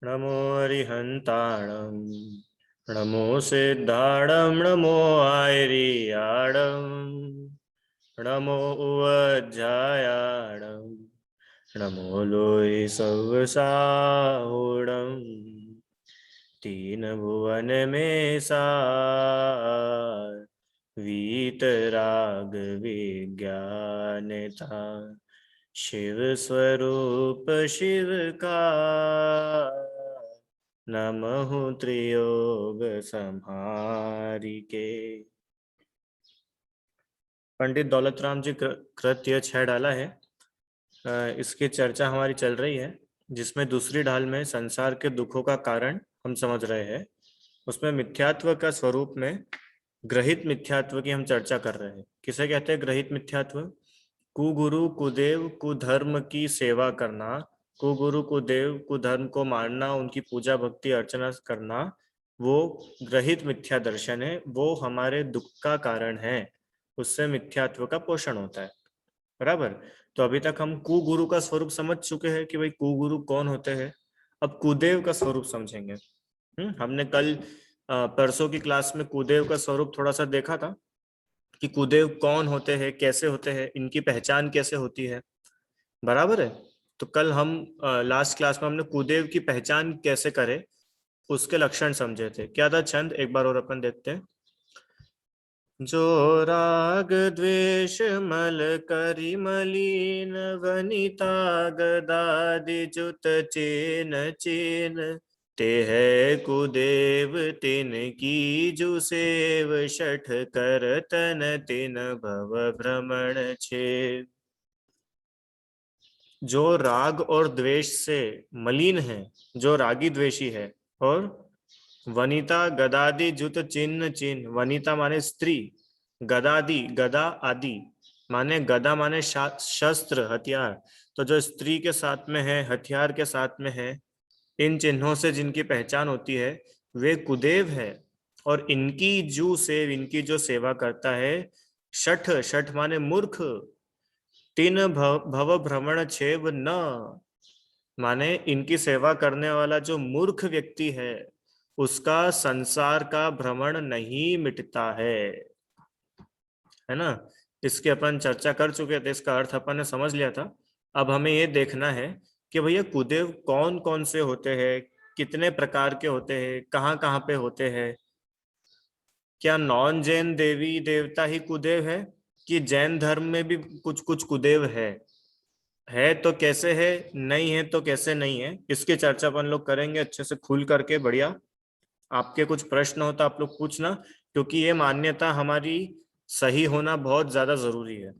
नमो अरिहंताणं नमो सिद्धाणं नमो आयरियाणं नमो उवज्जायाणं नमो लोई सवसाहुणं तीन भुवन में सार वीतराग विज्ञानता शिव स्वरूप शिव का नमः त्रियोग संहारिके। पंडित दौलत राम जी कृत्य 6 डाला है। इसकी चर्चा हमारी चल रही है, जिसमें दूसरी ढाल में संसार के दुखों का कारण हम समझ रहे हैं। उसमें मिथ्यात्व का स्वरूप में ग्रहित मिथ्यात्व की हम चर्चा कर रहे हैं। किसे कहते हैं ग्रहित मिथ्यात्व? कुगुरु कुदेव कुधर्म की सेवा करना, कुगुरु कुदेव कुधर्म को मानना, उनकी पूजा भक्ति अर्चना करना, वो ग्रहित मिथ्या दर्शन है। वो हमारे दुख का कारण है, उससे मिथ्यात्व का पोषण होता है। बराबर। तो अभी तक हम कुगुरु का स्वरूप समझ चुके हैं कि भाई कुगुरु कौन होते हैं। अब कुदेव का स्वरूप समझेंगे। हमने कल परसों की क्लास में कुदेव का स्वरूप थोड़ा सा देखा था कि कुदेव कौन होते हैं, कैसे होते हैं, इनकी पहचान कैसे होती है। बराबर है। तो कल हम लास्ट क्लास में हमने कुदेव की पहचान कैसे करें उसके लक्षण समझे थे। क्या था छंद, एक बार और अपन देखते हैं। जो राग द्वेष मल करि मलीन वनिता गदादि जुत चेन चेन ते है कुदेव तिन की जु सेव शठ कर तन तिन भव भ्रमण छे। जो राग और द्वेष से मलिन है, जो रागी द्वेषी है, और वनिता गदादि जुत चिन्ह चिन्ह, वनिता माने स्त्री, गदादि गदा आदि माने, गदा माने शस्त्र हथियार, तो जो स्त्री के साथ में है, हथियार के साथ में है, इन चिन्हों से जिनकी पहचान होती है वे कुदेव है। और इनकी जू से, इनकी जो सेवा करता है, शठ, शठ माने मूर्ख, तीन भव भ्रमण छेव न माने इनकी सेवा करने वाला जो मूर्ख व्यक्ति है उसका संसार का भ्रमण नहीं मिटता है ना। इसकी अपन चर्चा कर चुके थे, इसका अर्थ अपन ने समझ लिया था। अब हमें ये देखना है कि भैया कुदेव कौन कौन से होते हैं, कितने प्रकार के होते हैं, कहाँ कहाँ पे होते हैं। क्या नॉन जैन देवी देवता ही कुदेव है, कि जैन धर्म में भी कुछ कुछ कुदेव है तो कैसे है, नहीं है तो कैसे नहीं है, इसकी चर्चा अपन लोग करेंगे अच्छे से खुल करके। बढ़िया। आपके कुछ प्रश्न हो तो आप लोग पूछना, क्योंकि ये मान्यता हमारी सही होना बहुत ज्यादा जरूरी है।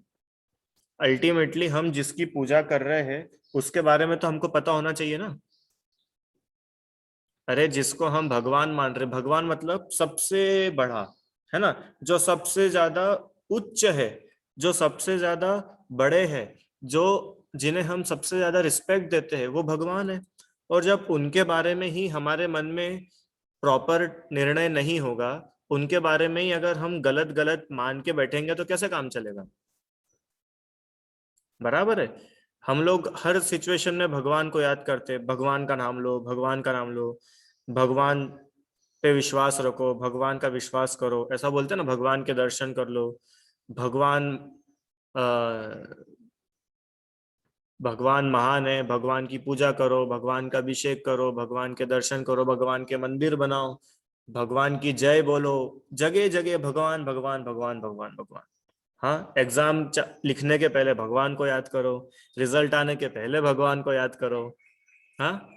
अल्टीमेटली हम जिसकी पूजा कर रहे हैं उसके बारे में तो हमको पता होना चाहिए ना। अरे जिसको हम भगवान मान रहे, भगवान मतलब सबसे बड़ा, है ना, जो सबसे ज्यादा उच्च है, जो सबसे ज्यादा बड़े हैं, जो जिन्हें हम सबसे ज्यादा रिस्पेक्ट देते हैं, वो भगवान है। और जब उनके बारे में ही हमारे मन में प्रॉपर निर्णय नहीं होगा, उनके बारे में ही अगर हम गलत गलत मान के बैठेंगे तो कैसे काम चलेगा। बराबर है। हम लोग हर सिचुएशन में भगवान को याद करते हैं, भगवान का नाम लो, भगवान का नाम लो, भगवान पे विश्वास रखो, भगवान का विश्वास करो, ऐसा बोलते हैं ना, भगवान के दर्शन कर लो, भगवान भगवान महान है, भगवान की पूजा करो, भगवान का अभिषेक करो, भगवान के दर्शन करो, भगवान के मंदिर बनाओ, भगवान की जय बोलो, जगह जगह भगवान भगवान भगवान भगवान भगवान। हाँ, एग्जाम लिखने के पहले भगवान को याद करो, रिजल्ट आने के पहले भगवान को याद करो। हाँ,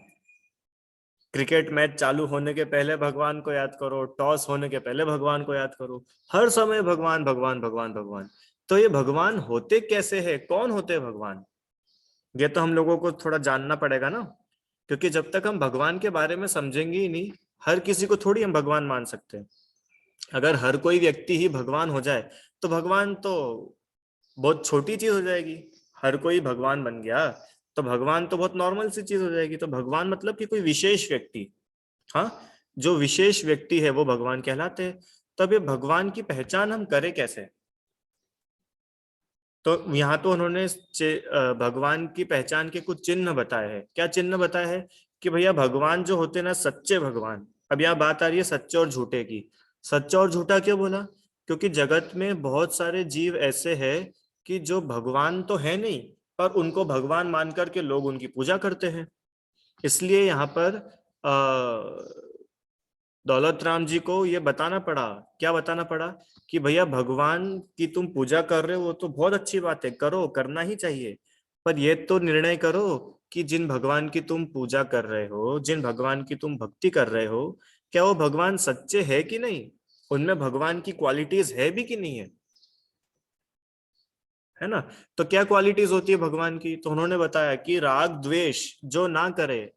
क्रिकेट मैच चालू होने के पहले भगवान को याद करो, टॉस होने के पहले भगवान को याद करो। हर समय भगवान भगवान भगवान भगवान। तो ये भगवान होते कैसे हैं, कौन होते हैं भगवान, ये तो हम लोगों को थोड़ा जानना पड़ेगा ना। क्योंकि जब तक हम भगवान के बारे में समझेंगे ही नहीं, हर किसी को थोड़ी हम भगवान मान सकते हैं। अगर हर कोई व्यक्ति ही भगवान हो जाए तो भगवान तो बहुत छोटी चीज हो जाएगी। हर कोई भगवान बन गया तो भगवान तो बहुत नॉर्मल सी चीज हो जाएगी। तो भगवान मतलब कि कोई विशेष व्यक्ति। हाँ, जो विशेष व्यक्ति है वो भगवान कहलाते हैं। तो अब ये भगवान की पहचान हम करें कैसे? तो यहाँ तो उन्होंने भगवान की पहचान के कुछ चिन्ह बताए हैं। क्या चिन्ह बताए हैं? कि भैया भगवान जो होते हैं ना, सच्चे भगवान, अब यहाँ बात आ रही है सच्चे और झूठे की। सच्चा और झूठा क्यों बोला? क्योंकि जगत में बहुत सारे जीव ऐसे हैं कि जो भगवान तो है नहीं, पर उनको भगवान मान करके लोग उनकी पूजा करते हैं। इसलिए यहाँ पर दौलत राम जी को ये बताना पड़ा। क्या बताना पड़ा? कि भैया भगवान की तुम पूजा कर रहे हो वो तो बहुत अच्छी बात है, करो, करना ही चाहिए, पर ये तो निर्णय करो कि जिन भगवान की तुम पूजा कर रहे हो, जिन भगवान की तुम भक्ति कर रहे हो, क्या वो भगवान सच्चे है कि नहीं, उनमें भगवान की क्वालिटीज है भी कि नहीं है। है ना? तो क्या क्वालिटीज होती है भगवान की? तो उन्होंने बताया कि राग द्वेष जो ना करे,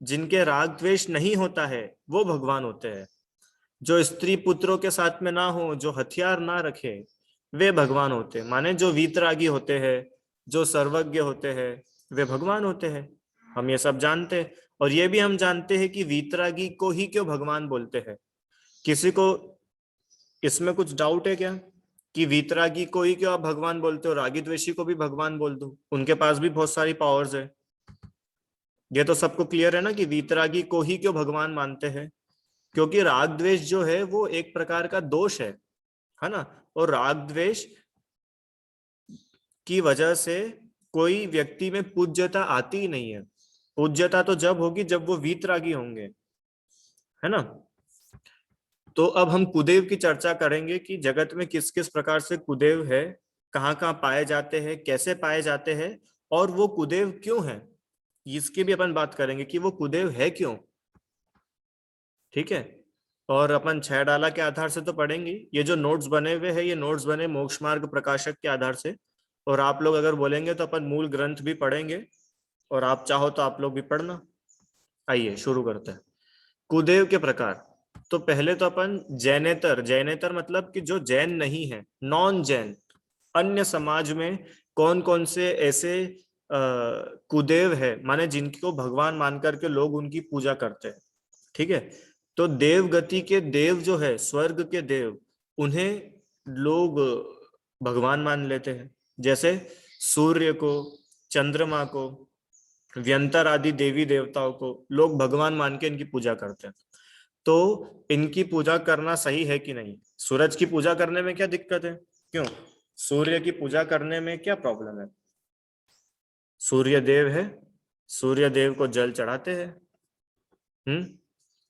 जिनके राग द्वेष नहीं होता है, वो भगवान होते हैं। जो स्त्री पुत्रों के साथ में ना हो, जो हथियार ना रखे, वे भगवान होते हैं। माने जो वीतरागी होते हैं, जो सर्वज्ञ होते हैं, वे भगवान होते हैं। हम ये सब जानते हैं। और ये भी हम जानते हैं कि वीतरागी को ही क्यों भगवान बोलते हैं। किसी को इसमें कुछ डाउट है क्या कि वीतरागी को ही क्यों आप भगवान बोलते हो, रागी द्वेषी को भी भगवान बोल दो, उनके पास भी बहुत सारी पावर्स है। ये तो सबको क्लियर है ना कि वीतरागी को ही क्यों भगवान मानते हैं। क्योंकि राग द्वेष जो है वो एक प्रकार का दोष है ना? और राग द्वेष की वजह से कोई व्यक्ति में पूज्यता आती ही नहीं है। पूज्यता तो जब होगी जब वो वीतरागी होंगे। है ना? तो अब हम कुदेव की चर्चा करेंगे कि जगत में किस किस प्रकार से कुदेव है, कहाँ कहाँ पाए जाते हैं, कैसे पाए जाते हैं, और वो कुदेव क्यों है, इसकी भी अपन बात करेंगे कि वो कुदेव है क्यों। ठीक है? और अपन छह डाला के आधार से तो पढ़ेंगे। ये जो नोट्स बने हुए हैं, ये नोट्स बने मोक्ष मार्ग प्रकाशक के आधार से। और आप लोग अगर बोलेंगे तो अपन मूल ग्रंथ भी पढ़ेंगे, और आप चाहो तो आप लोग भी पढ़ना। आइए शुरू करते हैं। कुदेव के प्रकार। तो पहले तो अपन जैनेतर, जैनेतर मतलब कि जो जैन नहीं है, नॉन जैन, अन्य समाज में कौन कौन से ऐसे कुदेव है, माने जिनको भगवान मान करके लोग उनकी पूजा करते हैं। ठीक है? तो देव गति के देव जो है, स्वर्ग के देव, उन्हें लोग भगवान मान लेते हैं। जैसे सूर्य को, चंद्रमा को, व्यंतर आदि देवी देवताओं को लोग भगवान मान के इनकी पूजा करते हैं। तो इनकी पूजा करना सही है कि नहीं? सूरज की पूजा करने में क्या दिक्कत है? क्यों? सूर्य की पूजा करने में क्या प्रॉब्लम है? सूर्य देव है, सूर्य देव को जल चढ़ाते हैं।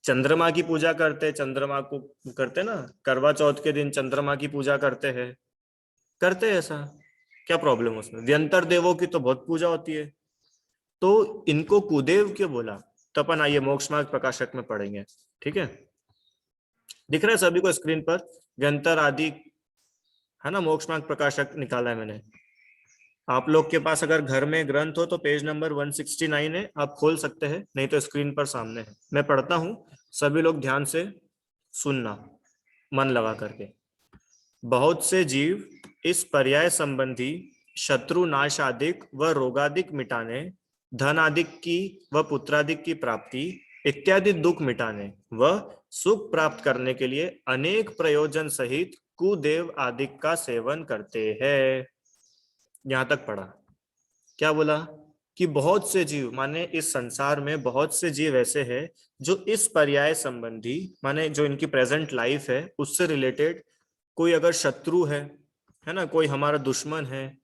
चंद्रमा की पूजा करते, चंद्रमा को करते ना, करवा चौथ के दिन चंद्रमा की पूजा करते हैं, करते हैं ऐसा। क्या प्रॉब्लम है उसमें? व्यंतर देवों की तो बहुत पूजा होती है। तो इनको कुदेव क्यों बोला? तो अपन आइए मोक्ष मार्ग प्रकाशक में पढ़ेंगे। ठीक है? दिख रहा है सभी को स्क्रीन पर व्यंतर आदि? है ना? मोक्ष मार्ग प्रकाशक निकाला है मैंने। आप लोग के पास अगर घर में ग्रंथ हो तो पेज नंबर 169 है, आप खोल सकते हैं, नहीं तो स्क्रीन पर सामने है। मैं पढ़ता हूं, सभी लोग ध्यान से सुनना, मन लगा करके। बहुत से जीव इस पर्याय संबंधी शत्रु नाशादिक व रोगादिक मिटाने, धन आदिक की व पुत्रादिक की प्राप्ति इत्यादि दुख मिटाने व सुख प्राप्त करने के लिए अनेक प्रयोजन सहित कुदेव आदिक का सेवन करते हैं। यहां तक पढ़ा। क्या बोला? कि बहुत से जीव, माने इस संसार में बहुत से जीव ऐसे हैं जो इस पर्याय संबंधी, माने जो इनकी प्रेजेंट लाइफ है उससे रिलेटेड, कोई अगर शत्रु है ना, कोई हमारा दुश्मन है,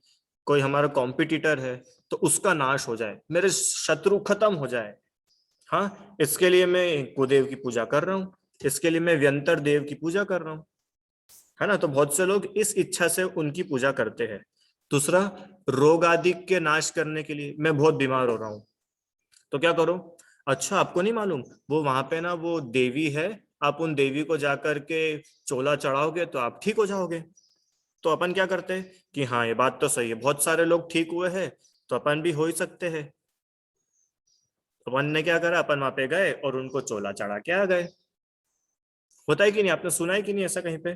कोई हमारा कॉम्पिटिटर है, तो उसका नाश हो जाए, मेरे शत्रु खत्म हो जाए। हाँ, इसके लिए मैं कुदेव की पूजा कर रहा हूँ, इसके लिए मैं व्यंतर देव की पूजा कर रहा हूँ। है ना? तो बहुत से लोग इस इच्छा से उनकी पूजा करते हैं। दूसरा, रोग आदि के नाश करने के लिए, मैं बहुत बीमार हो रहा हूँ तो क्या करो? अच्छा, आपको नहीं मालूम, वो वहां पे ना वो देवी है, आप उन देवी को जाकर के चोला चढ़ाओगे तो आप ठीक हो जाओगे। तो अपन क्या करते हैं कि हाँ ये बात तो सही है, बहुत सारे लोग ठीक हुए हैं, तो अपन भी हो ही सकते हैं। तो अपन ने क्या करा, अपन वहां पे गए और उनको चोला चढ़ा के आ गए। होता है कि नहीं? आपने सुना है कि नहीं ऐसा कहीं पे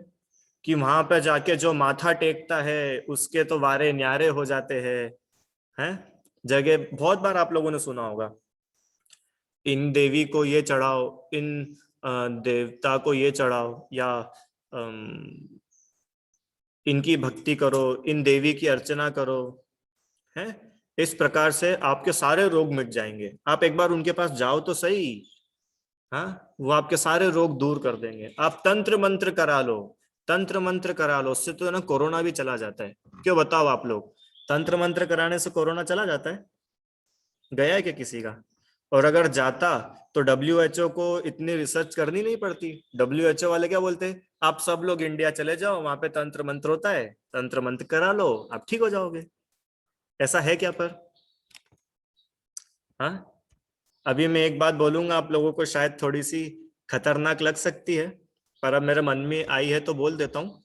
कि वहां पे जाके जो माथा टेकता है उसके तो वारे न्यारे हो जाते हैं? जगह बहुत बार आप लोगों ने सुना होगा, इन देवी को ये चढ़ाओ, इन देवता को ये चढ़ाओ, या इनकी भक्ति करो, इन देवी की अर्चना करो। है? इस प्रकार से आपके सारे रोग मिट जाएंगे। आप एक बार उनके पास जाओ तो सही। हाँ, वो आपके सारे रोग दूर कर देंगे। आप तंत्र मंत्र करा लो, तंत्र मंत्र करा लो, उससे तो ना कोरोना भी चला जाता है। क्यों बताओ आप लोग, तंत्र मंत्र कराने से कोरोना चला जाता है? गया है क्या किसी का? और अगर जाता तो डब्ल्यूएचओ को इतनी रिसर्च करनी नहीं पड़ती। डब्ल्यूएचओ वाले क्या बोलते, आप सब लोग इंडिया चले जाओ, वहां पे तंत्र मंत्र होता है, तंत्र मंत्र करा लो, आप ठीक हो जाओगे। ऐसा है क्या पर? हाँ, अभी मैं एक बात बोलूंगा, आप लोगों को शायद थोड़ी सी खतरनाक लग सकती है, पर अब मेरे मन में आई है तो बोल देता हूँ।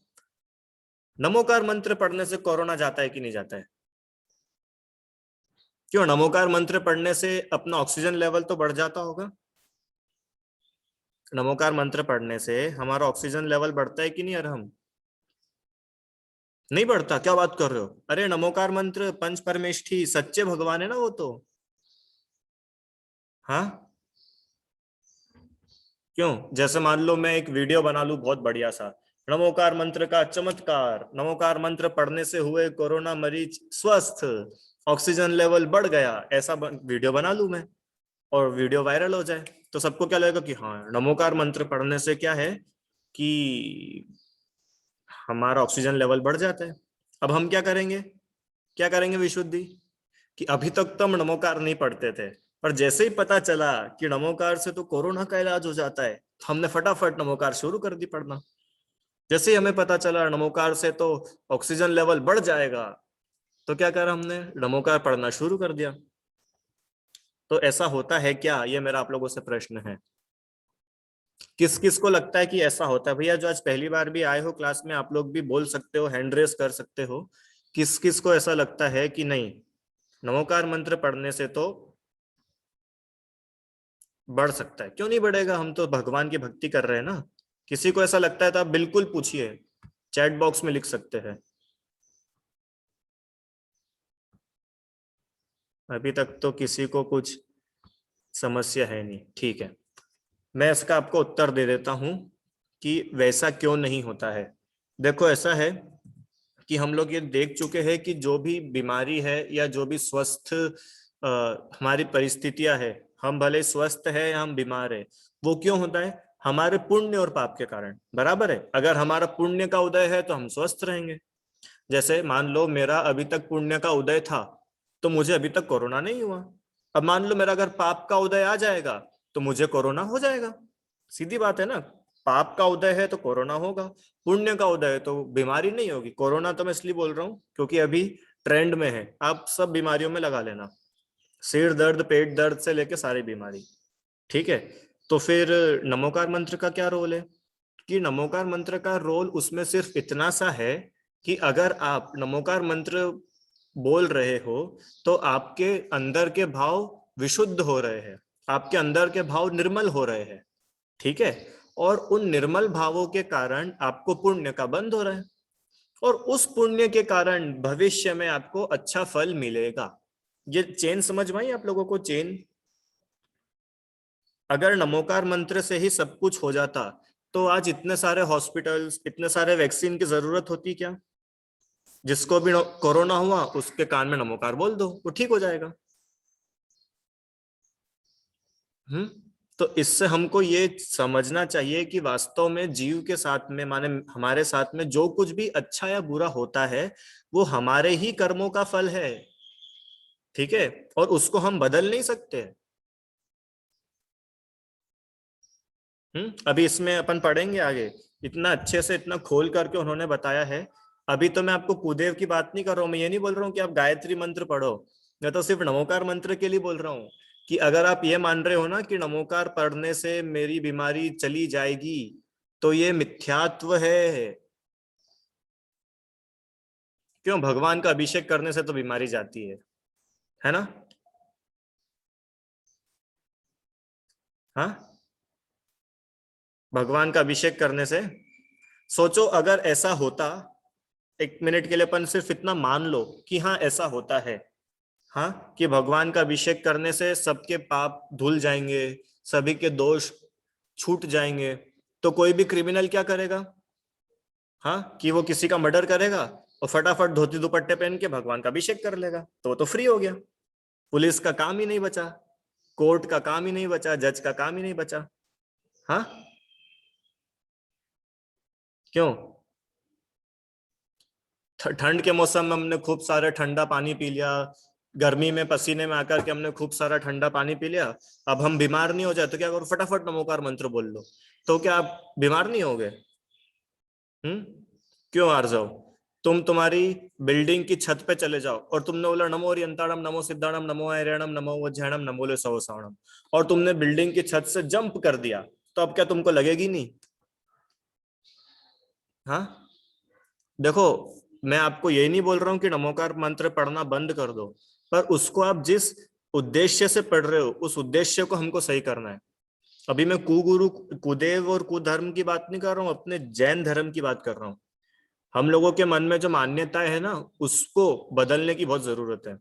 नमोकार मंत्र पढ़ने से कोरोना जाता है कि नहीं जाता है? क्यों, नमोकार मंत्र पढ़ने से अपना ऑक्सीजन लेवल तो बढ़ जाता होगा। नमोकार मंत्र पढ़ने से हमारा ऑक्सीजन लेवल बढ़ता है कि नहीं अरहम? नहीं बढ़ता? क्या बात कर रहे हो? अरे नमोकार मंत्र पंच परमेष्ठी सच्चे भगवान है ना वो तो। हाँ, क्यों, जैसे मान लो मैं एक वीडियो बना लूं बहुत बढ़िया सा, नमोकार मंत्र का चमत्कार, नमोकार मंत्र पढ़ने से हुए कोरोना मरीज स्वस्थ, ऑक्सीजन लेवल बढ़ गया, ऐसा वीडियो बना लूं मैं, और वीडियो वायरल हो जाए, तो सबको क्या लगेगा कि हाँ, नमोकार मंत्र पढ़ने से क्या है कि हमारा ऑक्सीजन लेवल बढ़ जाता है। अब हम क्या करेंगे, क्या करेंगे विशुद्धि, कि अभी तक तो हम नमोकार नहीं पढ़ते थे, पर जैसे ही पता चला कि नमोकार से तो कोरोना का इलाज हो जाता है, तो हमने फटाफट नमोकार शुरू कर दी पढ़ना। जैसे ही हमें पता चला नमोकार से तो ऑक्सीजन लेवल बढ़ जाएगा, तो क्या करा हमने, नमोकार पढ़ना शुरू कर दिया। तो ऐसा होता है क्या, ये मेरा आप लोगों से प्रश्न है। किस किस को लगता है कि ऐसा होता है? भैया जो आज पहली बार भी आए हो क्लास में, आप लोग भी बोल सकते हो, हैंड रेस कर सकते हो। किस किस को ऐसा लगता है कि नहीं, नमोकार मंत्र पढ़ने से तो बढ़ सकता है? क्यों नहीं बढ़ेगा, हम तो भगवान की भक्ति कर रहे हैं ना। किसी को ऐसा लगता है तो आप बिल्कुल पूछिए, चैट बॉक्स में लिख सकते हैं। अभी तक तो किसी को कुछ समस्या है नहीं, ठीक है। मैं इसका आपको उत्तर दे देता हूं कि वैसा क्यों नहीं होता है। देखो ऐसा है कि हम लोग ये देख चुके हैं कि जो भी बीमारी है या जो भी स्वस्थ हमारी परिस्थितियां है, हम भले स्वस्थ है या हम बीमार है, वो क्यों होता है? हमारे पुण्य और पाप के कारण, बराबर है। अगर हमारा पुण्य का उदय है तो हम स्वस्थ रहेंगे। जैसे मान लो मेरा अभी तक पुण्य का उदय था, तो मुझे अभी तक कोरोना नहीं हुआ। अब मान लो मेरा अगर पाप का उदय आ जाएगा, तो मुझे कोरोना हो जाएगा। सीधी बात है ना, पाप का उदय है तो कोरोना होगा, पुण्य का उदय है तो बीमारी नहीं होगी। कोरोना तो मैं इसलिए बोल रहा हूँ क्योंकि अभी ट्रेंड में है, आप सब बीमारियों में लगा लेना, सिर दर्द पेट दर्द से लेके सारी बीमारी, ठीक है। तो फिर नमोकार मंत्र का क्या रोल है, कि नमोकार मंत्र का रोल उसमें सिर्फ इतना सा है कि अगर आप नमोकार मंत्र बोल रहे हो तो आपके अंदर के भाव विशुद्ध हो रहे हैं, आपके अंदर के भाव निर्मल हो रहे हैं, ठीक है। और उन निर्मल भावों के कारण आपको पुण्य का बंध हो रहा है, और उस पुण्य के कारण भविष्य में आपको अच्छा फल मिलेगा। ये चेन समझ में आई आप लोगों को, चेन? अगर नमोकार मंत्र से ही सब कुछ हो जाता, तो आज इतने सारे हॉस्पिटल्स, इतने सारे वैक्सीन की जरूरत होती क्या? जिसको भी कोरोना हुआ उसके कान में नमोकार बोल दो, वो ठीक हो जाएगा। हम्म। तो इससे हमको ये समझना चाहिए कि वास्तव में जीव के साथ में, माने हमारे साथ में जो कुछ भी अच्छा या बुरा होता है, वो हमारे ही कर्मों का फल है, ठीक है, और उसको हम बदल नहीं सकते। अभी इसमें अपन पढ़ेंगे आगे, इतना अच्छे से इतना खोल करके उन्होंने बताया है। अभी तो मैं आपको कुदेव की बात नहीं कर रहा हूँ, मैं ये नहीं बोल रहा हूँ कि आप गायत्री मंत्र पढ़ो, मैं तो सिर्फ नमोकार मंत्र के लिए बोल रहा हूँ कि अगर आप ये मान रहे हो ना कि नमोकार पढ़ने से मेरी बीमारी चली जाएगी, तो ये मिथ्यात्व है। क्यों, भगवान का अभिषेक करने से तो बीमारी जाती है ना? हाँ, भगवान का अभिषेक करने से, सोचो अगर ऐसा होता, एक मिनट के लिए अपन सिर्फ इतना मान लो कि हाँ ऐसा होता है, हाँ, कि भगवान का अभिषेक करने से सबके पाप धुल जाएंगे, सभी के दोष छूट जाएंगे, तो कोई भी क्रिमिनल क्या करेगा? हाँ, कि वो किसी का मर्डर करेगा और फटाफट धोती दुपट्टे पहन के भगवान का अभिषेक कर लेगा, तो वो तो फ्री हो गया। पुलिस का काम ही नहीं बचा, कोर्ट का काम ही नहीं बचा, जज का काम ही नहीं बचा। हाँ, क्यों? ठंड के मौसम में हमने खूब सारे ठंडा पानी पी लिया, गर्मी में पसीने में आकर के हमने खूब सारा ठंडा पानी पी लिया, अब हम बीमार नहीं हो जाए तो क्या करो? फटाफट नमोकार मंत्र बोल लो, तो क्या आप बीमार नहीं हो गए? क्यों हार जाओ? तुम्हारी बिल्डिंग की छत पे चले जाओ और तुमने बोला नमो अरियंताणम नमो सिद्धाणम नमो ऐरणम नमो वज्रहणम नमो ले सवसाणम, और तुमने बिल्डिंग की छत से जंप कर दिया, तो अब क्या तुमको लगेगी नहीं? हाँ, देखो, मैं आपको यही नहीं बोल रहा हूं कि नमोकार मंत्र पढ़ना बंद कर दो, पर उसको आप जिस उद्देश्य से पढ़ रहे हो उस उद्देश्य को हमको सही करना है। अभी मैं कुगुरु कुदेव और कुधर्म की बात नहीं कर रहा हूँ, अपने जैन धर्म की बात कर रहा हूँ। हम लोगों के मन में जो मान्यताएं है ना, उसको बदलने की बहुत जरूरत है,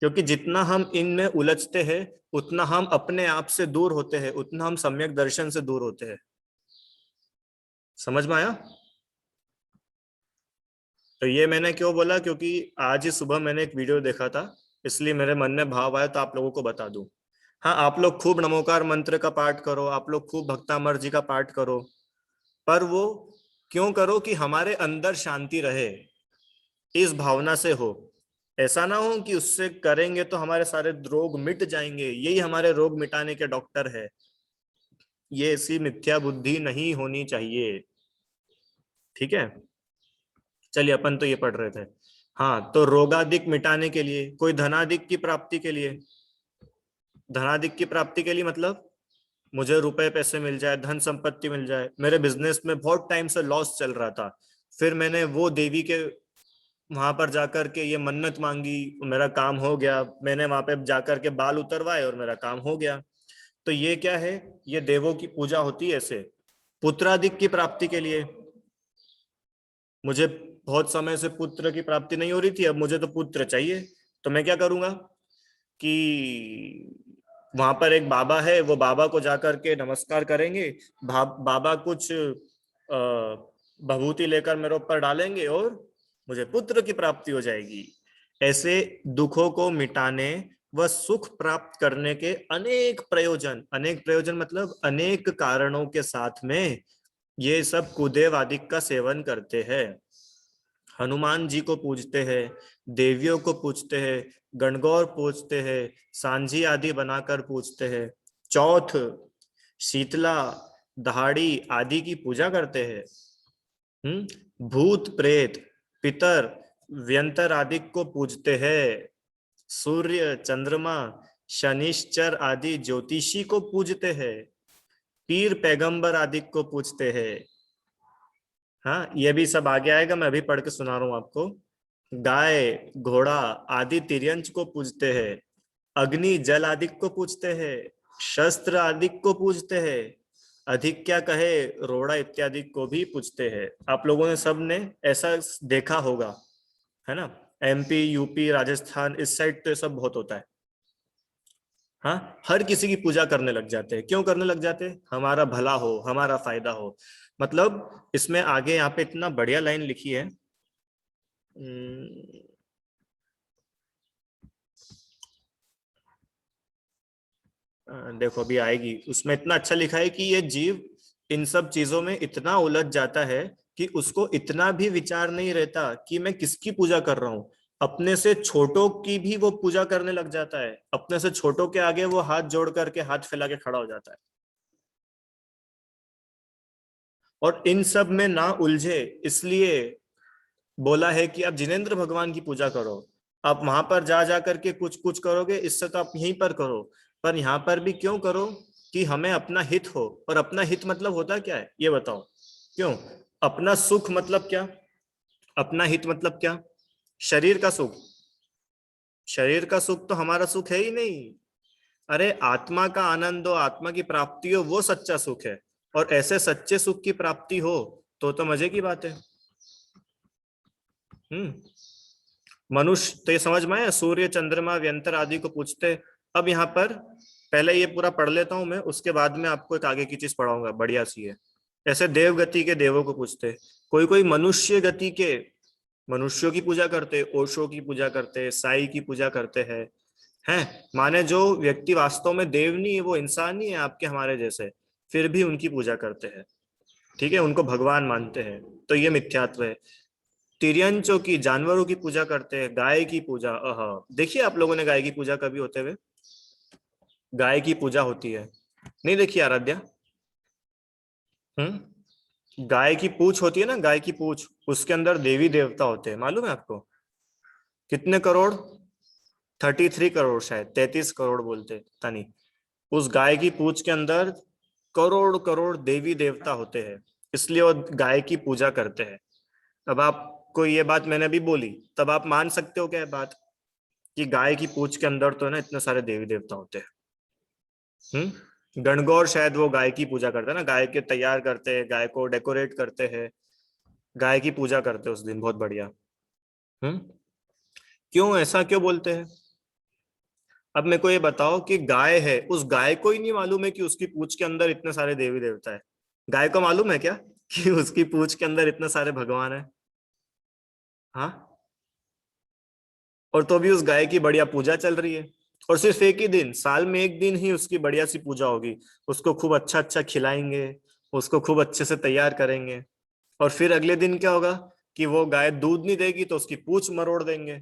क्योंकि जितना हम इनमें उलझते हैं उतना हम अपने आप से दूर होते हैं, उतना हम सम्यक दर्शन से दूर होते हैं। समझ में आया? तो ये मैंने क्यों बोला, क्योंकि आज ही सुबह मैंने एक वीडियो देखा था, इसलिए मेरे मन में भाव आया तो आप लोगों को बता दूं। हाँ, आप लोग खूब नमोकार मंत्र का पाठ करो, आप लोग खूब भक्तामर जी का पाठ करो, पर वो क्यों करो? कि हमारे अंदर शांति रहे, इस भावना से हो। ऐसा ना हो कि उससे करेंगे तो हमारे सारे रोग मिट जाएंगे, यही हमारे रोग मिटाने के डॉक्टर है। ये ऐसी मिथ्या बुद्धि नहीं होनी चाहिए। ठीक है, चलिए, अपन तो ये पढ़ रहे थे। हाँ, तो रोगादिक मिटाने के लिए, कोई धनादिक की प्राप्ति के लिए। धनादिक की प्राप्ति के लिए मतलब मुझे रुपए पैसे मिल जाए, धन संपत्ति मिल जाए। मेरे बिजनेस में बहुत टाइम से लॉस चल रहा था, फिर मैंने वो देवी के वहां पर जाकर के ये मन्नत मांगी, मेरा काम हो गया। मैंने वहां पे जाकर के बाल उतरवाए और मेरा काम हो गया। तो ये क्या है? ये देवों की पूजा होती है ऐसे। पुत्रादिक की प्राप्ति के लिए, मुझे बहुत समय से पुत्र की प्राप्ति नहीं हो रही थी, अब मुझे तो पुत्र चाहिए, तो मैं क्या करूंगा कि वहां पर एक बाबा है, वो बाबा को जाकर के नमस्कार करेंगे, बाबा कुछ भभूति लेकर मेरे ऊपर डालेंगे और मुझे पुत्र की प्राप्ति हो जाएगी। ऐसे दुखों को मिटाने व सुख प्राप्त करने के अनेक प्रयोजन, अनेक प्रयोजन मतलब अनेक कारणों के साथ में ये सब कुदेव आदि का सेवन करते हैं। हनुमान जी को पूजते हैं, देवियों को पूजते हैं, गणगौर पूजते हैं, सांझी आदि बनाकर पूजते हैं, चौथ, शीतला, दहाड़ी आदि की पूजा करते हैं। भूत प्रेत, पितर, व्यंतर आदि को पूजते हैं। सूर्य, चंद्रमा, शनिश्चर आदि ज्योतिषी को पूजते हैं। पीर पैगंबर आदि को पूजते हैं। हाँ, ये भी सब आगे आएगा, मैं अभी पढ़ के सुना रहा हूं आपको। गाय, घोड़ा आदि तिर्यंच को पूजते हैं। अग्नि जल आदि को पूजते हैं। शस्त्र आदि को पूजते हैं। अधिक क्या कहे, रोड़ा इत्यादि को भी पूजते हैं। आप लोगों ने सब ने ऐसा देखा होगा, है ना? एमपी, यूपी, राजस्थान, इस साइड तो सब बहुत होता है। हाँ, हर किसी की पूजा करने लग जाते हैं। क्यों करने लग जाते हैं? हमारा भला हो, हमारा फायदा हो। मतलब इसमें आगे यहाँ पे इतना बढ़िया लाइन लिखी है। देखो अभी आएगी, उसमें इतना अच्छा लिखा है कि ये जीव इन सब चीजों में इतना उलझ जाता है कि उसको इतना भी विचार नहीं रहता कि मैं किसकी पूजा कर रहा हूं। अपने से छोटों की भी वो पूजा करने लग जाता है, अपने से छोटों के आगे वो हाथ जोड़ करके, हाथ फैला के खड़ा हो जाता है। और इन सब में ना उलझे, इसलिए बोला है कि आप जिनेंद्र भगवान की पूजा करो। आप वहां पर जा जा करके कुछ कुछ करोगे, इससे तो आप यहीं पर करो। पर यहाँ पर भी क्यों करो? कि हमें अपना हित हो। और अपना हित मतलब होता क्या है, ये बताओ? क्यों? अपना सुख मतलब क्या? अपना हित मतलब क्या? शरीर का सुख। शरीर का सुख तो हमारा सुख है ही नहीं। अरे आत्मा का आनंद हो, आत्मा की प्राप्ति हो, वो सच्चा सुख है। और ऐसे सच्चे सुख की प्राप्ति हो तो मजे की बात है। हम्म मनुष्य तो ये समझ में आया, सूर्य, चंद्रमा, व्यंतर आदि को पूछते। अब यहाँ पर पहले ये पूरा पढ़ लेता हूं मैं, उसके बाद में आपको एक आगे की चीज पढ़ाऊंगा, बढ़िया सी है। ऐसे देव गति के देवों को पूजते, कोई कोई मनुष्य गति के मनुष्यों की पूजा करते, ओशो की पूजा करते, साई की पूजा करते हैं। माने जो व्यक्ति वास्तव में देव नहीं है, वो इंसान ही है आपके हमारे जैसे, फिर भी उनकी पूजा करते हैं। ठीक है, उनको भगवान मानते हैं, तो ये मिथ्यात्व है। तिर्यंचों की, जानवरों की पूजा करते हैं, गाय की पूजा, देखिए आप लोगों ने गाय की पूजा कभी होते हुए? गाय की पूजा होती है, नहीं देखिए आराध्या? गाय की पूंछ होती है ना, गाय की पूंछ, उसके अंदर देवी देवता होते हैं, मालूम है आपको? कितने करोड़? 33 करोड़, शायद 33 करोड़ बोलते, पता नहीं। उस गाय की पूंछ के अंदर करोड़ करोड़ देवी देवता होते हैं, इसलिए वो गाय की पूजा करते हैं। अब आपको ये बात मैंने अभी बोली, तब आप मान सकते हो क्या ये बात, कि गाय की पूंछ के अंदर तो है ना इतने सारे देवी देवता होते हैं। गणगौर शायद वो गाय की पूजा करते हैं ना, गाय के तैयार करते हैं, गाय को डेकोरेट करते हैं, गाय की पूजा करते हैं उस दिन, बहुत बढ़िया। हम्म क्यों, ऐसा क्यों बोलते हैं? अब मेरे को ये बताओ कि गाय है, उस गाय को ही नहीं मालूम है कि उसकी पूंछ के अंदर इतने सारे देवी देवता है? गाय को मालूम है क्या कि उसकी पूंछ के अंदर इतने सारे भगवान है? हाँ, और तो भी उस गाय की बढ़िया पूजा चल रही है। और सिर्फ एक ही दिन, साल में एक दिन ही उसकी बढ़िया सी पूजा होगी। उसको खूब अच्छा अच्छा खिलाएंगे, उसको खूब अच्छे से तैयार करेंगे, और फिर अगले दिन क्या होगा कि वो गाय दूध नहीं देगी तो उसकी पूंछ मरोड़ देंगे।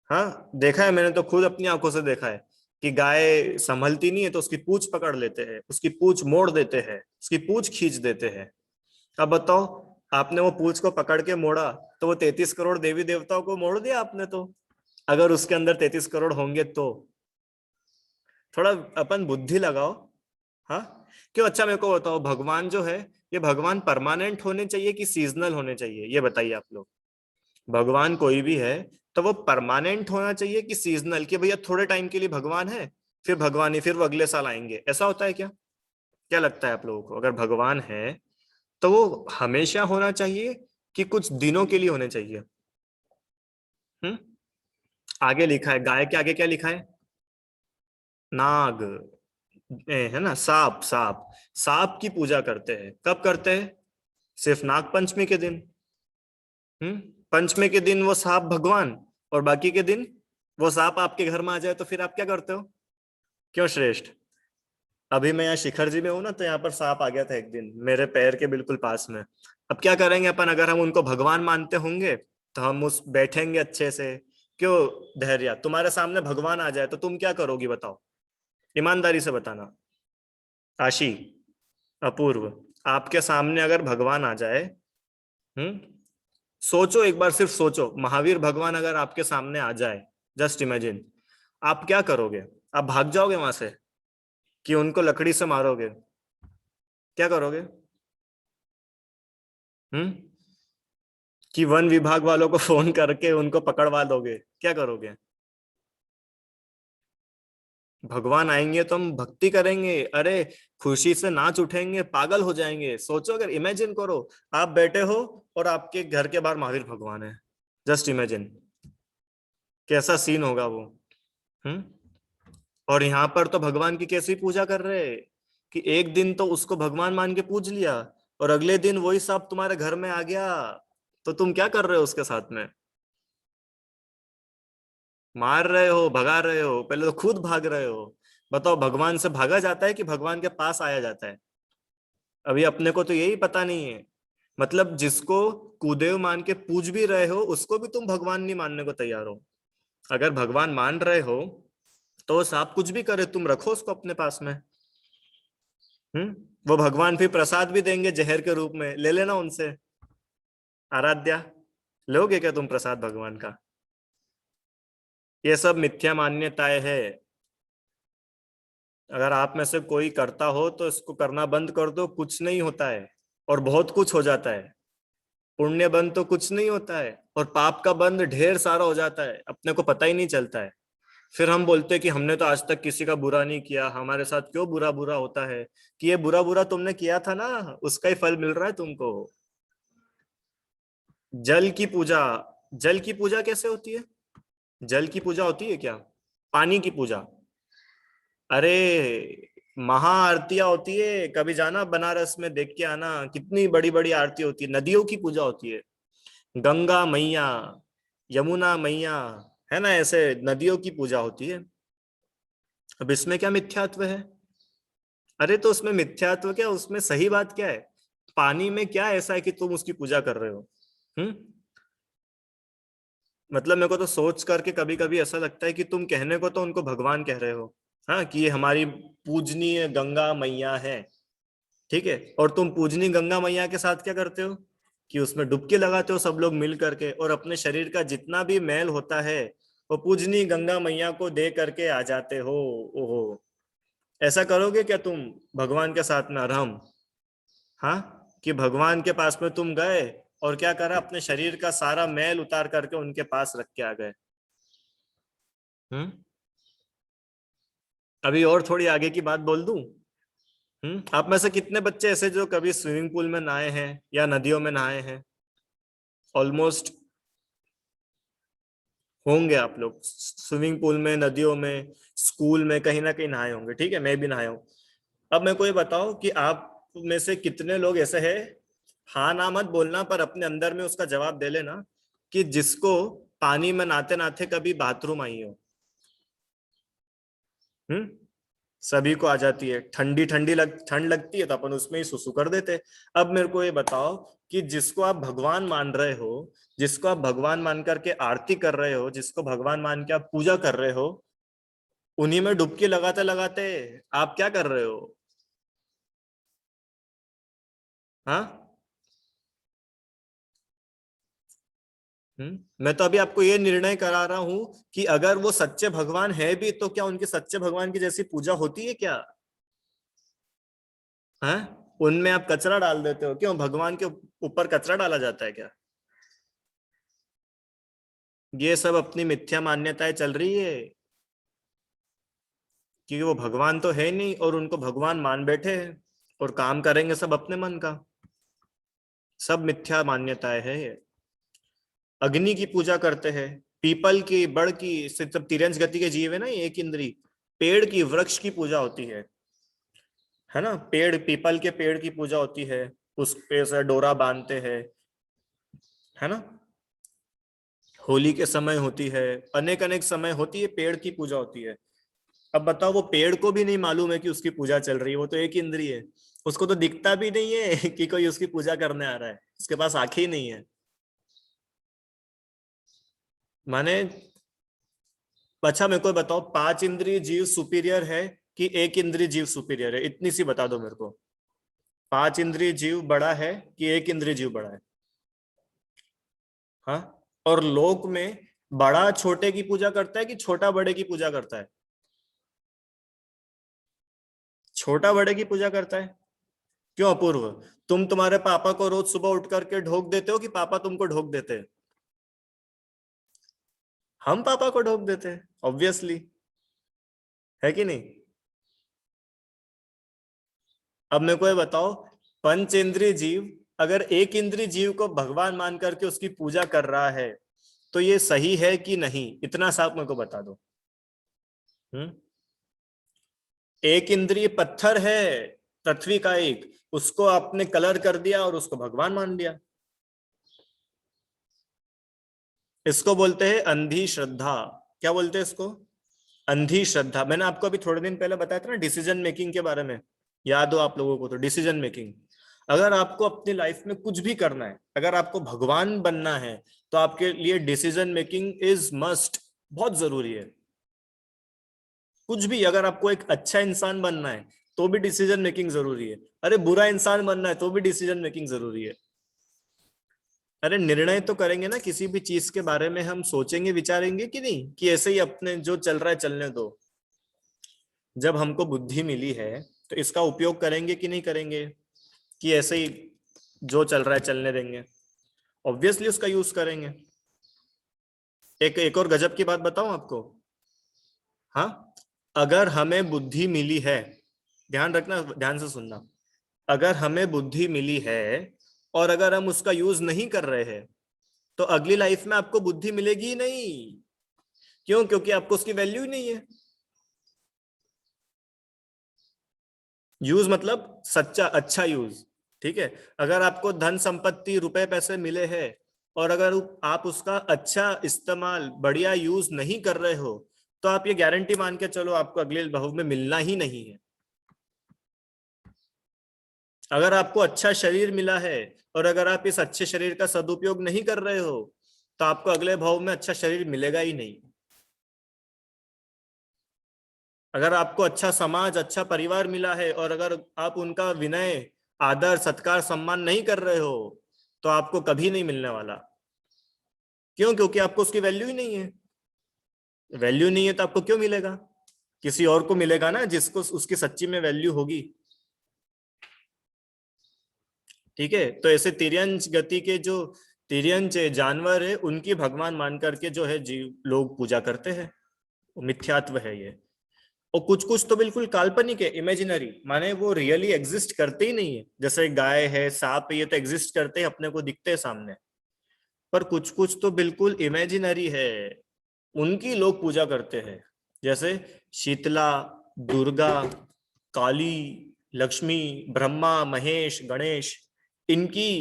हाँ, देखा है मैंने, तो खुद अपनी आंखों से देखा है कि गाय संभलती नहीं है तो उसकी पूंछ पकड़ लेते हैं, उसकी पूंछ मोड़ देते हैं, उसकी पूंछ खींच देते हैं। अब बताओ, आपने वो पूंछ को पकड़ के मोड़ा, तो वो 33 करोड़ देवी देवताओं को मोड़ दिया आपने तो। अगर उसके अंदर 33 करोड़ होंगे तो थोड़ा अपन बुद्धि लगाओ। हाँ, क्यों? अच्छा मेरे को बताओ, भगवान जो है, ये भगवान परमानेंट होने चाहिए कि सीजनल होने चाहिए, ये बताइए आप लोग। भगवान कोई भी है तो वो परमानेंट होना चाहिए कि सीजनल, कि भैया थोड़े टाइम के लिए भगवान है, फिर भगवान ही, फिर वो अगले साल आएंगे, ऐसा होता है क्या? क्या लगता है आप लोगों को, अगर भगवान है तो वो हमेशा होना चाहिए कि कुछ दिनों के लिए होने चाहिए? हम्म आगे लिखा है, गाय के आगे क्या लिखा है? नाग, है ना, सांप, सांप। सांप की पूजा करते हैं, कब करते हैं? सिर्फ नाग पंचमी के दिन। हम्म पंचमी के दिन वो सांप भगवान, और बाकी के दिन वो सांप आपके घर में आ जाए तो फिर आप क्या करते हो? क्यों श्रेष्ठ? अभी मैं यहाँ शिखर जी में हूं ना, तो यहाँ पर सांप आ गया था एक दिन मेरे पैर के बिल्कुल पास में। अब क्या करेंगे अपन, अगर हम उनको भगवान मानते होंगे तो हम उस बैठेंगे अच्छे से। क्यों धैर्य, तुम्हारे सामने भगवान आ जाए तो तुम क्या करोगी बताओ? ईमानदारी से बताना। आशी, अपूर्व, आपके सामने अगर भगवान आ जाए, हम्म सोचो एक बार, सिर्फ सोचो, महावीर भगवान अगर आपके सामने आ जाए, जस्ट इमेजिन, आप क्या करोगे? आप भाग जाओगे वहां से कि उनको लकड़ी से मारोगे? क्या करोगे? हम्म कि वन विभाग वालों को फोन करके उनको पकड़वा दोगे? क्या करोगे? भगवान आएंगे तो हम भक्ति करेंगे, अरे खुशी से नाच उठेंगे, पागल हो जाएंगे। सोचो, अगर इमेजिन करो, आप बैठे हो और आपके घर के बाहर महावीर भगवान है, जस्ट इमेजिन, कैसा सीन होगा वो। हम्म और यहाँ पर तो भगवान की कैसी पूजा कर रहे हैं कि एक दिन तो उसको भगवान मान के पूज लिया, और अगले दिन वही सांप तुम्हारे घर में आ गया, तो तुम क्या कर रहे हो उसके साथ में? मार रहे हो, भगा रहे हो, पहले तो खुद भाग रहे हो। बताओ, भगवान से भागा जाता है कि भगवान के पास आया जाता है? अभी अपने को तो यही पता नहीं है। मतलब जिसको कुदेव मान के पूज भी रहे हो, उसको भी तुम भगवान नहीं मानने को तैयार हो। अगर भगवान मान रहे हो तो सांप कुछ भी करे, तुम रखो उसको अपने पास में। वो भगवान फिर प्रसाद भी देंगे जहर के रूप में, ले लेना उनसे। आराध्या, लोगे क्या तुम प्रसाद भगवान का? ये सब मिथ्या मान्यताएं है। अगर आप में से कोई करता हो तो इसको करना बंद कर दो, कुछ नहीं होता है, और बहुत कुछ हो जाता है। पुण्य बंद तो कुछ नहीं होता है, और पाप का बंद ढेर सारा हो जाता है, अपने को पता ही नहीं चलता है। फिर हम बोलते हैं कि हमने तो आज तक किसी का बुरा नहीं किया, हमारे साथ क्यों बुरा बुरा होता है? कि ये बुरा बुरा तुमने किया था ना, उसका ही फल मिल रहा है तुमको। जल की पूजा, जल की पूजा कैसे होती है? जल की पूजा होती है क्या? पानी की पूजा? अरे महाआरतियां होती है, कभी जाना बनारस में, देख के आना, कितनी बड़ी बड़ी आरती होती है, नदियों की पूजा होती है। गंगा मैया, यमुना मैया, है ना, ऐसे नदियों की पूजा होती है। अब इसमें क्या मिथ्यात्व है? अरे तो उसमें मिथ्यात्व क्या, उसमें सही बात क्या है? पानी में क्या ऐसा है कि तुम उसकी पूजा कर रहे हो? हम्म। मतलब मेरे को तो सोच करके कभी कभी ऐसा लगता है कि तुम कहने को तो उनको भगवान कह रहे हो, हाँ, कि ये हमारी पूजनीय गंगा मैया है, ठीक है, और तुम पूजनी गंगा मैया के साथ क्या करते हो कि उसमें डुबकी लगाते हो सब लोग मिल करके, और अपने शरीर का जितना भी मैल होता है वो पूजनी गंगा मैया को दे करके आ जाते हो। ओहो, ऐसा करोगे क्या तुम भगवान के साथ में अरहम? हाँ, कि भगवान के पास में तुम गए और क्या करा, अपने शरीर का सारा मैल उतार करके उनके पास रख के आ गए। हम्म। अभी और थोड़ी आगे की बात बोल दूं। आप में से कितने बच्चे ऐसे जो कभी स्विमिंग पूल में नहाए हैं या नदियों में नहाए हैं? ऑलमोस्ट होंगे आप लोग, स्विमिंग पूल में, नदियों में, स्कूल में, कहीं ना कहीं नहाए होंगे, ठीक है, मैं भी नहाया हूँ। अब मेरे को ये बताओ कि आप में से कितने लोग ऐसे हैं, हाँ ना मत बोलना, पर अपने अंदर में उसका जवाब दे लेना, कि जिसको पानी में नहाते नहाते कभी बाथरूम आई हो? हम्म। सभी को आ जाती है, ठंड लगती है तो अपन उसमें ही सुसु कर देते। अब मेरे को ये बताओ कि जिसको आप भगवान मान रहे हो, जिसको आप भगवान मान करके आरती कर रहे हो, जिसको भगवान मान के आप पूजा कर रहे हो, उन्हीं में डुबकी लगाते लगाते आप क्या कर रहे हो? हाँ। मैं तो अभी आपको ये निर्णय करा रहा हूं कि अगर वो सच्चे भगवान है भी तो क्या उनके सच्चे भगवान की जैसी पूजा होती है क्या? हाँ, उनमें आप कचरा डाल देते हो, क्यों भगवान के ऊपर कचरा डाला जाता है क्या? ये सब अपनी मिथ्या मान्यताएं चल रही है, कि वो भगवान तो है नहीं और उनको भगवान मान बैठे हैं और काम करेंगे सब अपने मन का। सब मिथ्या मान्यताएं है ये। अग्नि की पूजा करते हैं, पीपल की, बड़ की, सब तिरंज गति के जीव है ना, ये एक इंद्री। पेड़ की, वृक्ष की पूजा होती है ना, पेड़, पीपल के पेड़ की पूजा होती है, उस पे से डोरा बांधते हैं, है ना। होली के समय होती है, अनेक अनेक समय होती है, पेड़ की पूजा होती है। अब बताओ, वो पेड़ को भी नहीं मालूम है कि उसकी पूजा चल रही है, वो तो एक इंद्रिय है, उसको तो दिखता भी नहीं है कि कोई उसकी पूजा करने आ रहा है, उसके पास आंखें ही नहीं है। माने, अच्छा मेरे को बताओ, पांच इंद्रिय जीव सुपीरियर है कि एक इंद्रिय जीव सुपीरियर है, इतनी सी बता दो मेरे को। पांच इंद्रिय जीव बड़ा है कि एक इंद्रिय जीव बड़ा है? हाँ। और लोक में बड़ा छोटे की पूजा करता है कि छोटा बड़े की पूजा करता है? छोटा बड़े की पूजा करता है। क्यों अपूर्व? तुम तुम्हारे पापा को रोज सुबह उठ करके ढोक देते हो कि पापा तुमको ढोक देते हैं? हम पापा को ढोक देते हैं, ऑब्वियसली, है कि नहीं? अब मेरे को ये बताओ, पंचेंद्रिय जीव अगर एक इंद्रिय जीव को भगवान मान करके उसकी पूजा कर रहा है, तो ये सही है कि नहीं, इतना साफ मेरे को बता दो। हम्म। एक इंद्रिय पत्थर है, पृथ्वी का एक, उसको आपने कलर कर दिया और उसको भगवान मान लिया। इसको बोलते हैं अंधी श्रद्धा। क्या बोलते हैं इसको? अंधी श्रद्धा। मैंने आपको अभी थोड़े दिन पहले बताया था ना डिसीजन मेकिंग के बारे में, याद हो आप लोगों को तो? डिसीजन मेकिंग, अगर आपको अपनी लाइफ में कुछ भी करना है, अगर आपको भगवान बनना है, तो आपके लिए डिसीजन मेकिंग इज मस्ट, बहुत जरूरी है। कुछ भी, अगर आपको एक अच्छा इंसान बनना है तो भी डिसीजन मेकिंग जरूरी है, अरे बुरा इंसान बनना है तो भी डिसीजन मेकिंग जरूरी है। अरे निर्णय तो करेंगे ना किसी भी चीज के बारे में, हम सोचेंगे विचारेंगे कि नहीं, कि ऐसे ही अपने जो चल रहा है चलने दो। जब हमको बुद्धि मिली है तो इसका उपयोग करेंगे कि नहीं करेंगे, कि ऐसे ही जो चल रहा है चलने देंगे? ऑब्वियसली उसका यूज करेंगे। एक एक और गजब की बात बताऊं आपको। हाँ, अगर हमें बुद्धि मिली है, ध्यान रखना, ध्यान से सुनना, अगर हमें बुद्धि मिली है और अगर हम उसका यूज नहीं कर रहे हैं, तो अगली लाइफ में आपको बुद्धि मिलेगी ही नहीं। क्यों? क्योंकि आपको उसकी वैल्यू ही नहीं है। यूज मतलब सच्चा अच्छा यूज, ठीक है। अगर आपको धन संपत्ति रुपए पैसे मिले हैं और अगर आप उसका अच्छा इस्तेमाल बढ़िया यूज नहीं कर रहे हो, तो आप ये गारंटी मान के चलो आपको अगले भव में मिलना ही नहीं है। अगर आपको अच्छा शरीर मिला है और अगर आप इस अच्छे शरीर का सदुपयोग नहीं कर रहे हो, तो आपको अगले भाव में अच्छा शरीर मिलेगा ही नहीं। अगर आपको अच्छा समाज अच्छा परिवार मिला है और अगर आप उनका विनय आदर सत्कार सम्मान नहीं कर रहे हो, तो आपको कभी नहीं मिलने वाला। क्यों? क्योंकि आपको उसकी वैल्यू ही नहीं है। वैल्यू नहीं है तो आपको क्यों मिलेगा? किसी और को मिलेगा ना, जिसको उसकी सच्ची में वैल्यू होगी। ठीक है, तो ऐसे तिर्यंच गति के जो तिर्यंच जानवर है, उनकी भगवान मान करके जो है जीव लोग पूजा करते हैं। मिथ्यात्व है ये। और कुछ कुछ तो बिल्कुल काल्पनिक है, इमेजिनरी, माने वो रियली एग्जिस्ट करते ही नहीं है। जैसे गाय है सांप है, ये तो एग्जिस्ट करते हैं, अपने को दिखते हैं सामने। पर कुछ कुछ तो बिल्कुल इमेजिनरी है, उनकी लोग पूजा करते हैं। जैसे शीतला, दुर्गा, काली, लक्ष्मी, ब्रह्मा, महेश, गणेश, इनकी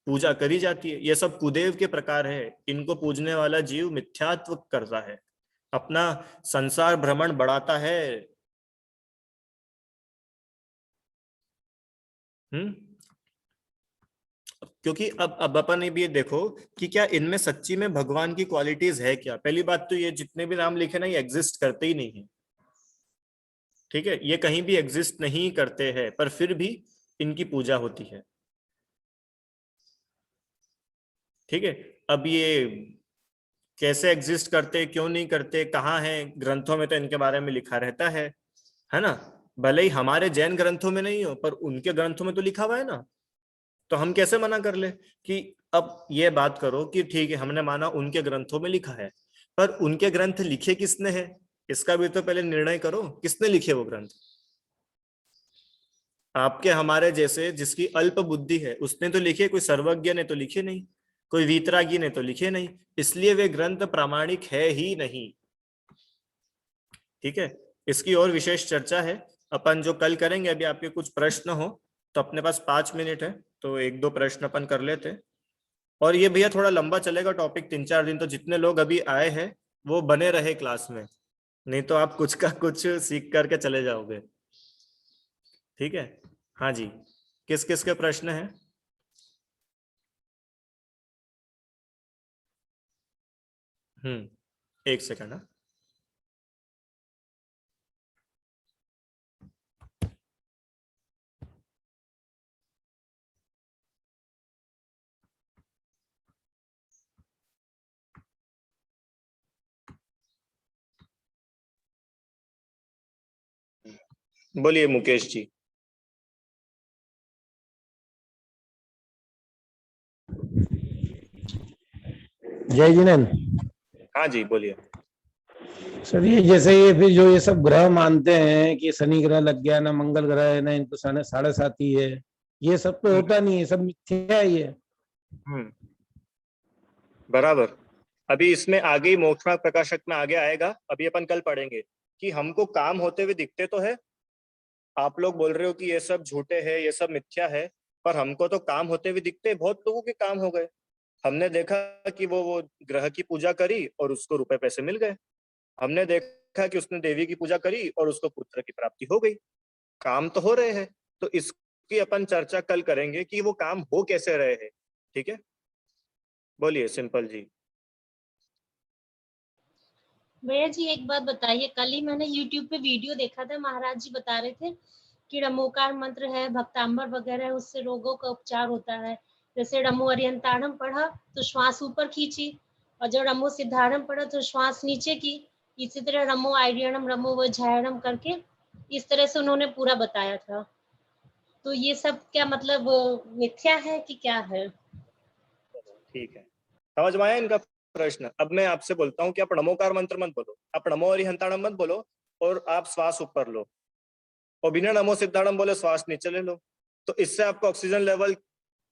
पूजा करी जाती है। ये सब कुदेव के प्रकार है। इनको पूजने वाला जीव मिथ्यात्व करता है, अपना संसार भ्रमण बढ़ाता है। हम्म। क्योंकि अब अपन ये भी ये देखो कि क्या इनमें सच्ची में भगवान की क्वालिटीज है क्या। पहली बात तो ये जितने भी नाम लिखे ना, ये एग्जिस्ट करते ही नहीं है। ठीक है, ये कहीं भी एग्जिस्ट नहीं करते हैं, पर फिर भी इनकी पूजा होती है। ठीक है। अब ये कैसे एग्जिस्ट करते क्यों नहीं करते कहाँ है, ग्रंथों में तो इनके बारे में लिखा रहता है ना। भले ही हमारे जैन ग्रंथों में नहीं हो, पर उनके ग्रंथों में तो लिखा हुआ है ना। तो हम कैसे मना कर ले कि अब ये बात करो कि ठीक है हमने माना उनके ग्रंथों में लिखा है, पर उनके ग्रंथ लिखे किसने हैं, इसका भी तो पहले निर्णय करो, किसने लिखे वो ग्रंथ। आपके हमारे जैसे जिसकी अल्प बुद्धि है उसने तो लिखे, कोई सर्वज्ञ ने तो लिखे नहीं, कोई वीतरागी ने तो लिखे नहीं, इसलिए वे ग्रंथ प्रामाणिक है ही नहीं। ठीक है। इसकी और विशेष चर्चा है अपन जो कल करेंगे। अभी आपके कुछ प्रश्न हो तो अपने पास 5 मिनट है, तो एक दो प्रश्न अपन कर लेते। और ये भैया थोड़ा लंबा चलेगा टॉपिक, 3-4 दिन, तो जितने लोग अभी आए हैं वो बने रहे क्लास में, नहीं तो आप कुछ का कुछ सीख करके चले जाओगे। ठीक है। हाँ जी, किस किस के प्रश्न हैं? एक सेकंड। हाँ, बोलिए मुकेश जी। जय जिनेन। हाँ जी बोलिए। सर ये जैसे ये फिर जो ये सब ग्रह मानते हैं कि शनि ग्रह लग गया ना, मंगल ग्रह है ना, इनको साढ़े साथी है, ये सब तो हम्म। होता नहीं है, सब मिथ्या ही है। हम्म, बराबर। अभी इसमें आगे ही मोक्षमार्ग प्रकाशक में आगे आएगा, अभी अपन कल पढ़ेंगे कि हमको काम होते हुए दिखते तो है। आप लोग बोल रहे हो कि ये सब झूठे हैं ये सब मिथ्या है, पर हमको तो काम होते हुए दिखते हैं। बहुत लोगों के काम हो गए। हमने देखा कि वो ग्रह की पूजा करी और उसको रुपए पैसे मिल गए। हमने देखा कि उसने देवी की पूजा करी और उसको पुत्र की प्राप्ति हो गई। काम तो हो रहे हैं। तो इसकी अपन चर्चा कल करेंगे कि वो काम हो कैसे रहे हैं। ठीक है, बोलिए सिंपल जी। भैया जी एक बात बताइए, कल ही मैंने यूट्यूब पे वीडियो देखा था, महाराज जी बता रहे थे कि रमोकार मंत्र है, भक्तांबर वगैरह है, उससे रोगों का उपचार होता है। जैसे रमो अरियंताणम पढ़ा तो श्वास ऊपर खींची, और जब रमो सिद्धारणम पढ़ा तो श्वास नीचे की। इसी तरह रमो आयरियणम रमो वज्रायणम करके इस तरह से उन्होंने पूरा बताया था। तो ये सब क्या मतलब मिथ्या है कि क्या है? ठीक है, समझ में आया इनका प्रश्न। अब मैं आपसे बोलता हूँ कि आप नमोकार मंत्र मत बोलो, आप नमो अरिहंताणम मत बोलो, और आप श्वास ऊपर लो, और बिना नमो सिद्धाणम बोले श्वास नीचे ले लो। तो इससे आपको ऑक्सीजन लेवल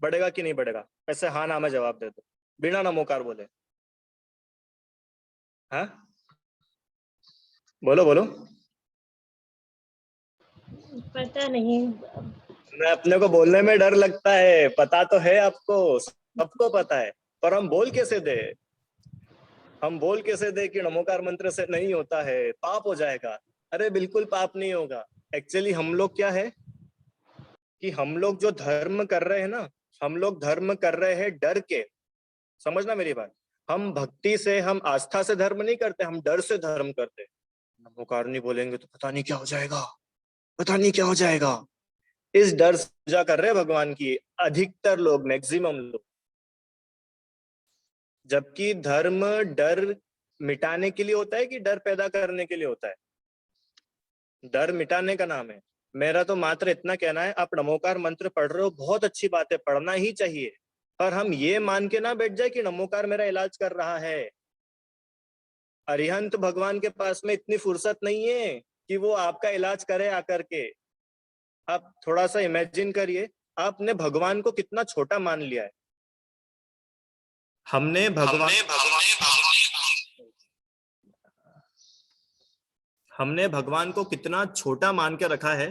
बढ़ेगा कि नहीं बढ़ेगा? वैसे हाँ ना में जवाब दे दो, बिना नमोकार बोले। हाँ, बोलो बोलो। पता नहीं। मैं अपने को बोलने में डर लगता है, पता तो है आपको, सबको पता है, पर हम बोल कैसे दे? हम बोल कैसे दे कि नमोकार मंत्र से नहीं होता है, पाप हो जाएगा? अरे बिल्कुल पाप नहीं होगा। एक्चुअली हम लोग क्या है कि हम लोग जो धर्म कर रहे हैं ना, हम लोग धर्म कर रहे हैं डर के। समझना मेरी बात। हम भक्ति से, हम आस्था से धर्म नहीं करते, हम डर से धर्म करते। नमोकार नहीं बोलेंगे तो पता नहीं क्या हो जाएगा, पता नहीं क्या हो जाएगा, इस डर से पूजा कर रहे हैं भगवान की अधिकतर लोग, मैक्सिमम लोग। जबकि धर्म डर मिटाने के लिए होता है कि डर पैदा करने के लिए होता है? डर मिटाने का नाम है। मेरा तो मात्र इतना कहना है, आप नमोकार मंत्र पढ़ रहे हो, बहुत अच्छी बात है, पढ़ना ही चाहिए, पर हम ये मान के ना बैठ जाए कि नमोकार मेरा इलाज कर रहा है। अरिहंत भगवान के पास में इतनी फुर्सत नहीं है कि वो आपका इलाज करे आकर के। आप थोड़ा सा इमेजिन करिए, आपने भगवान को कितना छोटा मान लिया है। हमने भगवान को कितना छोटा मान के रखा है।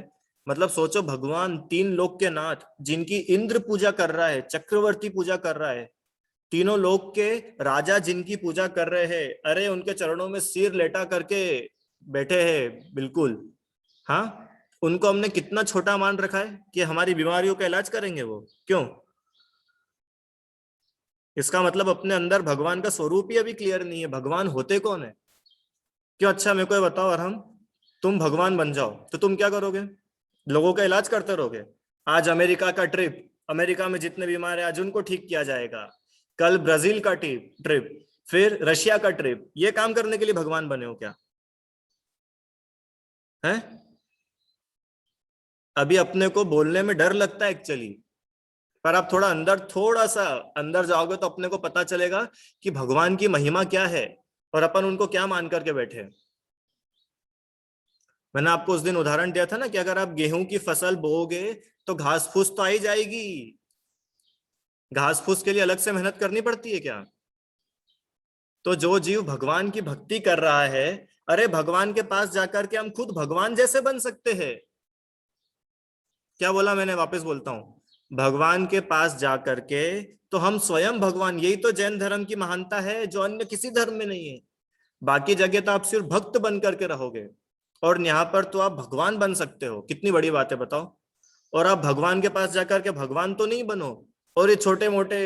मतलब सोचो, भगवान तीन लोक के नाथ, जिनकी इंद्र पूजा कर रहा है, चक्रवर्ती पूजा कर रहा है, तीनों लोक के राजा जिनकी पूजा कर रहे हैं, अरे उनके चरणों में सिर लेटा करके बैठे हैं बिल्कुल। हाँ, उनको हमने कितना छोटा मान रखा है कि हमारी बीमारियों का इलाज करेंगे वो? क्यों? इसका मतलब अपने अंदर भगवान का स्वरूप ही अभी क्लियर नहीं है। भगवान होते कौन है? क्यों? अच्छा मेरे को ये बताओ, और हम तुम भगवान बन जाओ तो तुम क्या करोगे? लोगों का इलाज करते रहोगे। आज अमेरिका का ट्रिप, अमेरिका में जितने बीमार है आज उनको ठीक किया जाएगा, कल ब्राजील का ट्रिप, फिर रशिया का ट्रिप। ये काम करने के लिए भगवान बने हो क्या? है? अभी अपने को बोलने में डर लगता है एक्चुअली, पर आप थोड़ा सा अंदर जाओगे तो अपने को पता चलेगा कि भगवान की महिमा क्या है और अपन उनको क्या मान करके बैठे हैं। मैंने आपको उस दिन उदाहरण दिया था ना कि अगर आप गेहूं की फसल बोओगे तो घास फूस तो आई जाएगी। घास फूस के लिए अलग से मेहनत करनी पड़ती है क्या? तो जो जीव भगवान की भक्ति कर रहा है, अरे भगवान के पास जाकर के हम खुद भगवान जैसे बन सकते हैं। क्या बोला मैंने? वापस बोलता हूं, भगवान के पास जाकर के तो हम स्वयं भगवान। यही तो जैन धर्म की महानता है, जो अन्य किसी धर्म में नहीं है। बाकी जगह तो आप सिर्फ भक्त बन करके रहोगे, और यहाँ पर तो आप भगवान बन सकते हो। कितनी बड़ी बात है बताओ। और आप भगवान के पास जाकर के भगवान तो नहीं बनो, और ये छोटे मोटे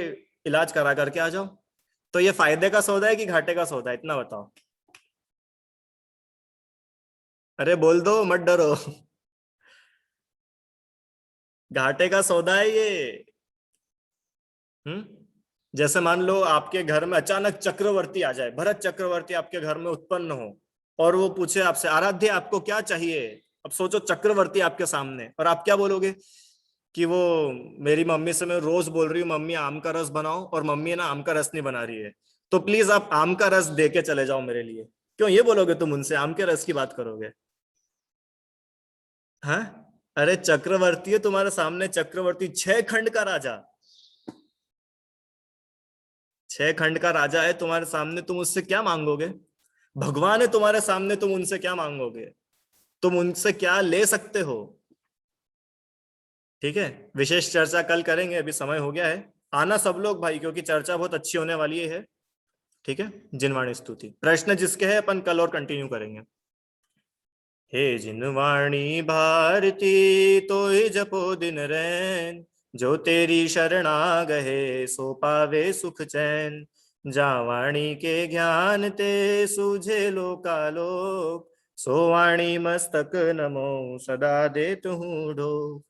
इलाज करा करके आ जाओ। तो ये फायदे का सौदा है कि घाटे का सौदा है? इतना बताओ। अरे बोल दो, मत डरो। घाटे का सौदा है ये। जैसे मान लो आपके घर में अचानक चक्रवर्ती आ जाए, भरत चक्रवर्ती आपके घर में उत्पन्न हो, और वो पूछे आपसे, आराध्य आपको क्या चाहिए? अब सोचो, चक्रवर्ती आपके सामने, और आप क्या बोलोगे? कि वो मेरी मम्मी से मैं रोज बोल रही हूँ, मम्मी आम का रस बनाओ, और मम्मी ना आम का रस नहीं बना रही है, तो प्लीज आप आम का रस दे के चले जाओ मेरे लिए। क्यों ये बोलोगे तुम उनसे? आम के रस की बात करोगे? हाँ? अरे चक्रवर्ती है तुम्हारे सामने, चक्रवर्ती 6 खंड का राजा, 6 खंड का राजा है तुम्हारे सामने, तुम उससे क्या मांगोगे? भगवान है तुम्हारे सामने, तुम उनसे क्या मांगोगे? तुम उनसे क्या ले सकते हो? ठीक है, विशेष चर्चा कल करेंगे, अभी समय हो गया है। आना सब लोग भाई, क्योंकि चर्चा बहुत अच्छी होने वाली है। ठीक है, जिनवाणी स्तुति प्रश्न जिसके है अपन कल और कंटिन्यू करेंगे। हे जिनवाणी भारती तो ही जपो दिन रैन, जो तेरी शरणा गए सो पावे सुख चैन। जा वाणी के ज्ञान ते सूझे लोकालोक, सो वाणी मस्तक नमो सदा दे हूँ ढो।